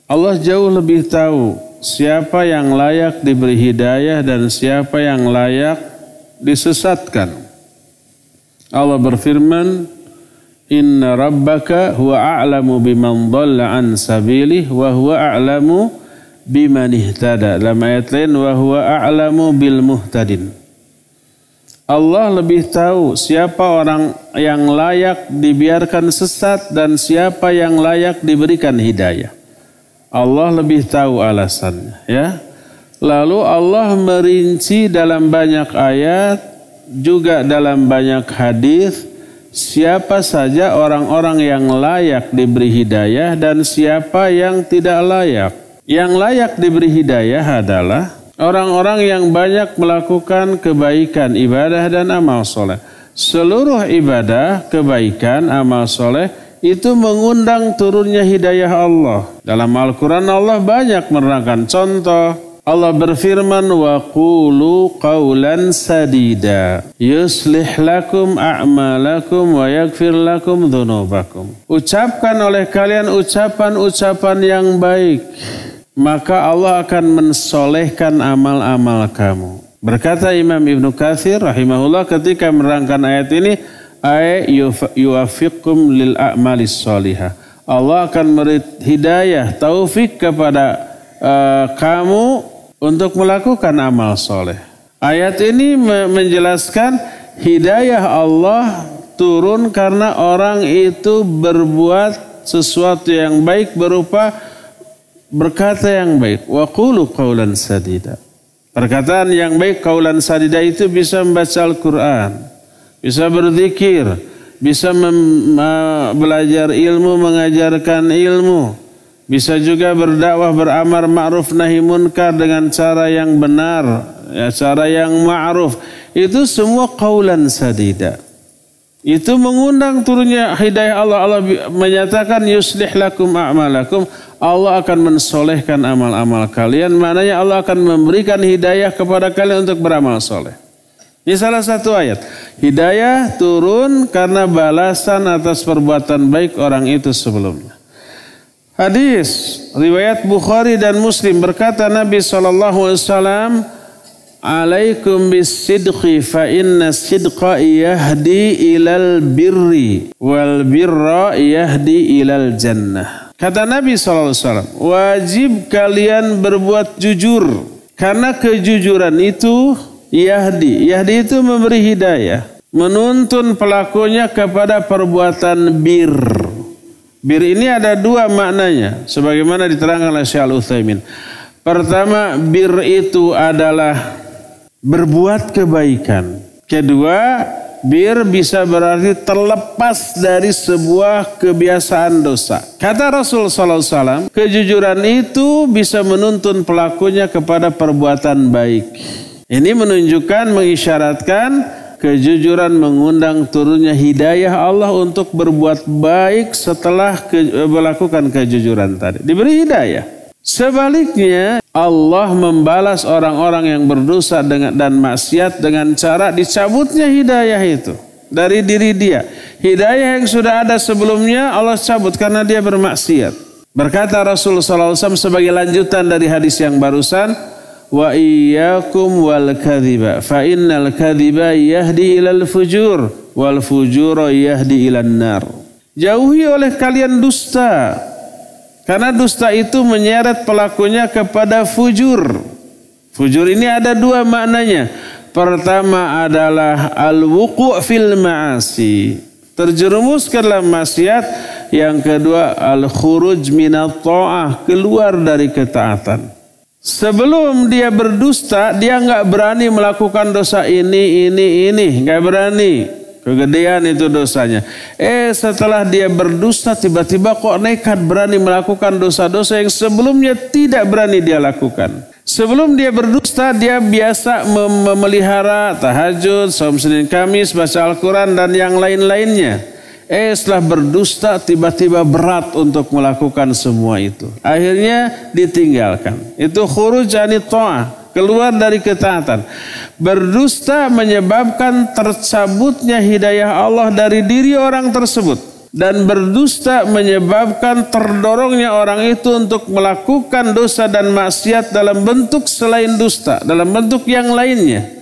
Allah jauh lebih tahu siapa yang layak diberi hidayah dan siapa yang layak disesatkan. Allah berfirman, Inna rabbaka huwa a'lamu biman dhalla an sabilih wa huwa a'lamu biman ihtada. Dalam ayat lain, wa huwa a'lamu bil muhtadin. Allah lebih tahu siapa orang yang layak dibiarkan sesat dan siapa yang layak diberikan hidayah. Allah lebih tahu alasannya, ya. Lalu Allah merinci dalam banyak ayat, juga dalam banyak hadis, siapa saja orang-orang yang layak diberi hidayah dan siapa yang tidak layak. Yang layak diberi hidayah adalah orang-orang yang banyak melakukan kebaikan, ibadah dan amal soleh. Seluruh ibadah, kebaikan, amal soleh itu mengundang turunnya hidayah Allah. Dalam Al-Quran Allah banyak menerangkan contoh. Allah berfirman, wa qulu qawlan sadida yuslih lakum a'malakum wa yaghfir lakum dhunubakum. Ucapkan oleh kalian ucapan-ucapan yang baik, maka Allah akan mensolehkan amal-amal kamu. Berkata Imam Ibnu Katsir rahimahullah ketika menerangkan ayat ini, yuwafiqkum lil a'malis sholihah. Allah akan memberi hidayah, taufik kepada kamu untuk melakukan amal soleh. Ayat ini menjelaskan hidayah Allah turun karena orang itu berbuat sesuatu yang baik berupa berkata yang baik. Wa qulu qawlan sadida. Perkataan yang baik, qawlan sadida itu bisa membaca Al-Quran, bisa berzikir, bisa belajar ilmu, mengajarkan ilmu, bisa juga berdakwah, beramar ma'ruf nahi munkar dengan cara yang benar, ya, cara yang ma'ruf. Itu semua qaulan sadida. Itu mengundang turunnya hidayah Allah. Allah menyatakan yuslih lakum a'malakum. Allah akan mensolehkan amal-amal kalian. Maknanya Allah akan memberikan hidayah kepada kalian untuk beramal soleh. Ini salah satu ayat. Hidayah turun karena balasan atas perbuatan baik orang itu sebelumnya. Hadis riwayat Bukhari dan Muslim berkata Nabi SAW, alaikum bisidqi fa inna sidqa yahdi ilal birri wal birra yahdi ilal jannah. Kata Nabi SAW, wajib kalian berbuat jujur karena kejujuran itu yahdi. Yahdi itu memberi hidayah, menuntun pelakunya kepada perbuatan bir. Bir ini ada dua maknanya, sebagaimana diterangkan oleh Syekh Al-Utsaimin. Pertama, bir itu adalah berbuat kebaikan. Kedua, bir bisa berarti terlepas dari sebuah kebiasaan dosa. Kata Rasul SAW, kejujuran itu bisa menuntun pelakunya kepada perbuatan baik. Ini menunjukkan, mengisyaratkan kejujuran mengundang turunnya hidayah Allah untuk berbuat baik setelah melakukan kejujuran tadi. Diberi hidayah. Sebaliknya, Allah membalas orang-orang yang berdosa dan maksiat dengan cara dicabutnya hidayah itu dari diri dia. Hidayah yang sudah ada sebelumnya Allah cabut karena dia bermaksiat. Berkata Rasulullah SAW sebagai lanjutan dari hadis yang barusan, wa iyyakum wal kadhiba fa innal kadhiba yahdi ilal fujur wal fujura yahdi ilan nar. Jauhi oleh kalian dusta, karena dusta itu menyeret pelakunya kepada fujur. Fujur ini ada dua maknanya. Pertama adalah al-wuqu' fil ma'asi, terjerumus ke dalam maksiat. Yang kedua al-khuruj minat ta'ah, keluar dari ketaatan. Sebelum dia berdusta, dia nggak berani melakukan dosa ini, nggak berani. Kegedean itu dosanya. Setelah dia berdusta, tiba-tiba kok nekat berani melakukan dosa-dosa yang sebelumnya tidak berani dia lakukan. Sebelum dia berdusta, dia biasa memelihara tahajud, saum Senin Kamis, baca Al-Quran dan yang lain-lainnya. Setelah berdusta tiba-tiba berat untuk melakukan semua itu. Akhirnya ditinggalkan. Itu khuruj anit ta'ah, keluar dari ketaatan. Berdusta menyebabkan tercabutnya hidayah Allah dari diri orang tersebut. Dan berdusta menyebabkan terdorongnya orang itu untuk melakukan dosa dan maksiat dalam bentuk selain dusta, dalam bentuk yang lainnya.